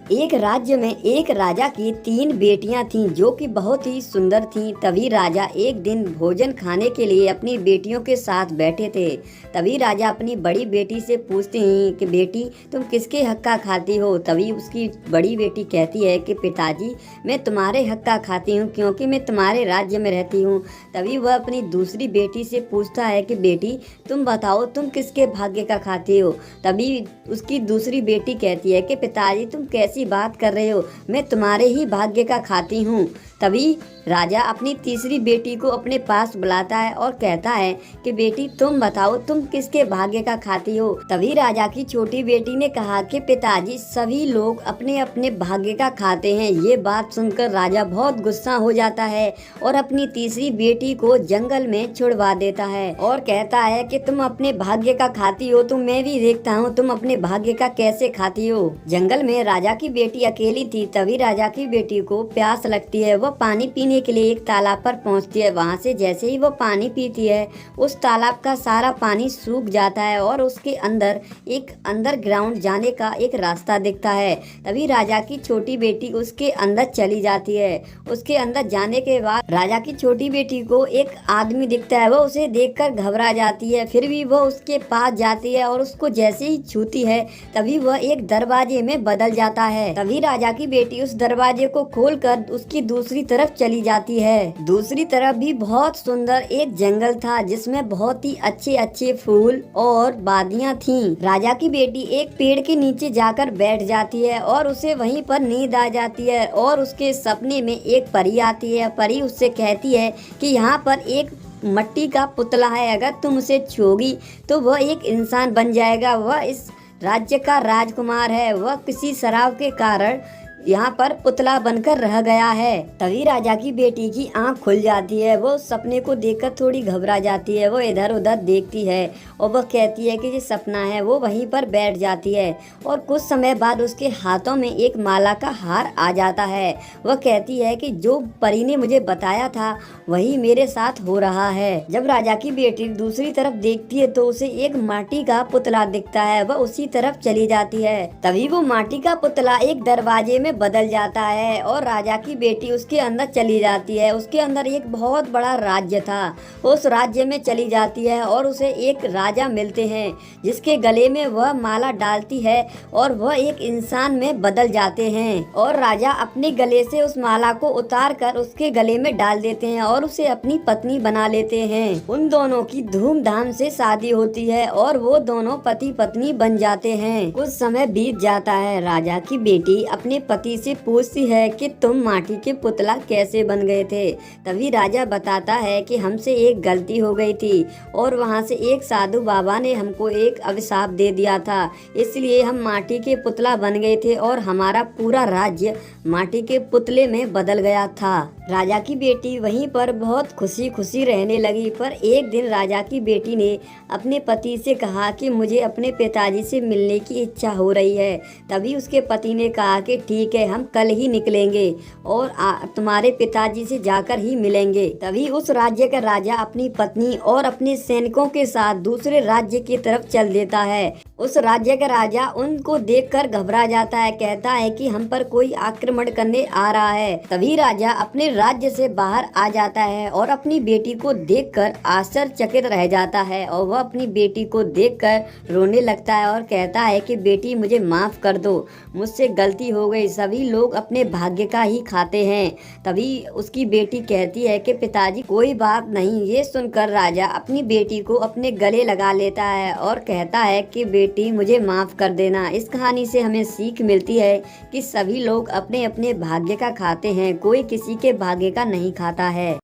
एक राज्य में एक राजा की 3 बेटियां थीं जो कि बहुत ही सुंदर थीं। तभी राजा एक दिन भोजन खाने के लिए अपनी बेटियों के साथ बैठे थे। तभी राजा अपनी बड़ी बेटी से पूछते हैं कि बेटी तुम किसके हक का खाती हो। तभी उसकी बड़ी बेटी कहती है कि पिताजी मैं तुम्हारे हक का खाती हूँ क्योंकि मैं तुम्हारे राज्य में रहती हूँ। तभी वह अपनी दूसरी बेटी से पूछता है कि बेटी तुम बताओ तुम किसके भाग्य का खाती हो। तभी उसकी दूसरी बेटी कहती है कि पिताजी तुम कैसी बात कर रहे हो, मैं तुम्हारे ही भाग्य का खाती हूँ। तभी राजा अपनी तीसरी बेटी को अपने पास बुलाता है और कहता है कि बेटी तुम बताओ तुम किसके भाग्य का खाती हो। तभी राजा की छोटी बेटी ने कहा कि पिताजी सभी लोग अपने अपने भाग्य का खाते हैं। ये बात सुनकर राजा बहुत गुस्सा हो जाता है और अपनी तीसरी बेटी को जंगल में छुड़वा देता है और कहता है कि तुम अपने भाग्य का खाती हो तो मैं भी देखता हूँ तुम अपने भाग्य का कैसे खाती हो। जंगल में राजा की बेटी अकेली थी। तभी राजा की बेटी को प्यास लगती है। वह पानी पीने के लिए एक तालाब पर पहुंचती है। वहां से जैसे ही वो पानी पीती है उस तालाब का सारा पानी सूख जाता है और उसके अंदर एक अंडरग्राउंड जाने का एक रास्ता दिखता है। तभी राजा की छोटी बेटी उसके अंदर चली जाती है। उसके अंदर जाने के बाद राजा की छोटी बेटी को एक आदमी दिखता है। वो उसे देखकर घबरा जाती है, फिर भी वो उसके पास जाती है और उसको जैसे ही छूती है तभी वह एक दरवाजे में बदल जाता है। तभी राजा की बेटी उस दरवाजे को खोलकर उसकी दूसरी तरफ चली जाती है। दूसरी तरफ भी बहुत सुंदर एक जंगल था जिसमें बहुत ही अच्छे अच्छे फूल और वादियां थीं। राजा की बेटी एक पेड़ के नीचे जाकर बैठ जाती है और उसे वहीं पर नींद आ जाती है और उसके सपने में एक परी आती है। परी उससे कहती है कि यहाँ पर एक मिट्टी का पुतला है, अगर तुम उसे छूओगी तो वह एक इंसान बन जाएगा। वह इस राज्य का राजकुमार है। वह किसी शराब के कारण यहाँ पर पुतला बनकर रह गया है। तभी राजा की बेटी की आंख खुल जाती है। वो उस सपने को देखकर थोड़ी घबरा जाती है। वो इधर उधर देखती है और वह कहती है कि ये सपना है। वो वहीं पर बैठ जाती है और कुछ समय बाद उसके हाथों में एक माला का हार आ जाता है। वह कहती है कि जो परी ने मुझे बताया था वही मेरे साथ हो रहा है। जब राजा की बेटी दूसरी तरफ देखती है तो उसे एक माटी का पुतला दिखता है। वह उसी तरफ चली जाती है। तभी वो माटी का पुतला एक दरवाजे में बदल जाता है और राजा की बेटी उसके अंदर चली जाती है। उसके अंदर एक बहुत बड़ा राज्य था। उस राज्य में चली जाती है और उसे एक राजा मिलते हैं जिसके गले में वह माला डालती है और वह एक इंसान में बदल जाते हैं और राजा अपने गले से उस माला को उतार कर उसके गले में डाल देते हैं और उसे अपनी पत्नी बना लेते हैं। उन दोनों की धूमधाम से शादी होती है और वो दोनों पति पत्नी बन जाते हैं। कुछ समय बीत जाता है। राजा की बेटी अपने पति से पूछती है कि तुम माटी के पुतला कैसे बन गए थे। तभी राजा बताता है कि हमसे एक गलती हो गई थी और वहाँ से एक साधु बाबा ने हमको एक अभिशाप दे दिया था, इसलिए हम माटी के पुतला बन गए थे और हमारा पूरा राज्य माटी के पुतले में बदल गया था। राजा की बेटी वहीं पर बहुत खुशी खुशी रहने लगी। पर एक दिन राजा की बेटी ने अपने पति से कहा कि मुझे अपने पिताजी से मिलने की इच्छा हो रही है। तभी उसके पति ने कहा कि ठीक है, हम कल ही निकलेंगे और तुम्हारे पिताजी से जाकर ही मिलेंगे। तभी उस राज्य का राजा अपनी पत्नी और अपने सैनिकों के साथ दूसरे राज्य की तरफ चल देता है। उस राज्य का राजा उनको देखकर घबरा जाता है, कहता है कि हम पर कोई आक्रमण करने आ रहा है। तभी राजा अपने राज्य से बाहर आ जाता है और अपनी बेटी को देखकर आश्चर्यचकित रह जाता है और वह अपनी बेटी को देखकर रोने लगता है और कहता है कि बेटी मुझे माफ कर दो, मुझसे गलती हो गई, सभी लोग अपने भाग्य का ही खाते हैं। तभी उसकी बेटी कहती है कि पिताजी कोई बात नहीं। ये सुनकर राजा अपनी बेटी को अपने गले लगा लेता है और कहता है कि बेटी मुझे माफ कर देना। इस कहानी से हमें सीख मिलती है कि सभी लोग अपने अपने भाग्य का खाते हैं, कोई किसी के भाग्य का नहीं खाता है।